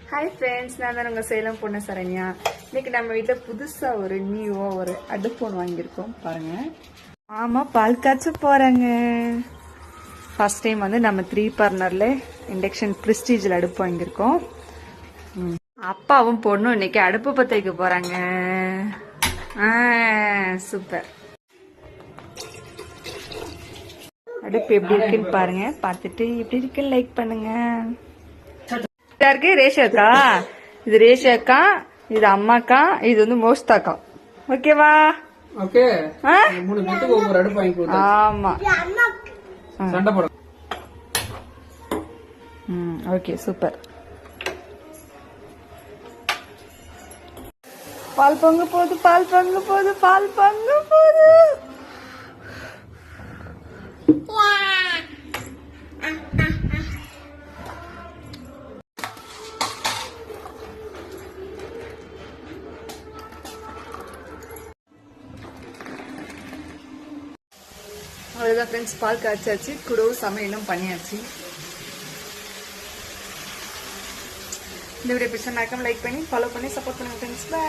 Hi friends, நான் தான் உங்கள் சேலம் பொண்ணு சரண்யா. இன்னைக்கு நம்ம வீட்டில் புதுசாக ஒரு நியூவாக ஒரு அடுப்பு ஒன்று வாங்கியிருக்கோம் பாருங்கள். ஆமாம், பால் காய்ச்ச போகிறாங்க. ஃபர்ஸ்ட் டைம் வந்து நம்ம 3 பர்னரில் இண்டக்ஷன் ப்ரிஸ்டீஜில் அடுப்பு வாங்கியிருக்கோம். அப்பாவும் பொண்ணும் இன்னைக்கு அடுப்பு பற்ற வைக்க போகிறாங்க. சூப்பர். அடுப்பு எப்படி இருக்குன்னு பாருங்க. பார்த்துட்டு எப்படி இருக்குன்னு லைக் பண்ணுங்க. இருக்கு ரேஷாக்கா, இது ரேஷாக்கா, இது அம்மாக்கா, இது வந்து மோஸ்தாக்கா. ஓகேவா? ஓகே. மூணு பேத்துக்கு ஒவ்வொரு அடுப்பு வாங்கி கொடுத்தா. ஆமா, சண்டை போட. Okay, super. பால் பொங்க போகுது, பால் பொங்க போகுது, பால் பொங்க போகுது. அவ்வளோதான் ஃப்ரெண்ட்ஸ், பால் காய்ச்சாச்சு, கூடவும் சமையலும் பண்ணியாச்சு. இந்த வீடியோ பிடிச்சா மறக்காம லைக் பண்ணி ஃபாலோ பண்ணி சப்போர்ட் பண்ணுங்க ஃப்ரெண்ட்ஸ். பை.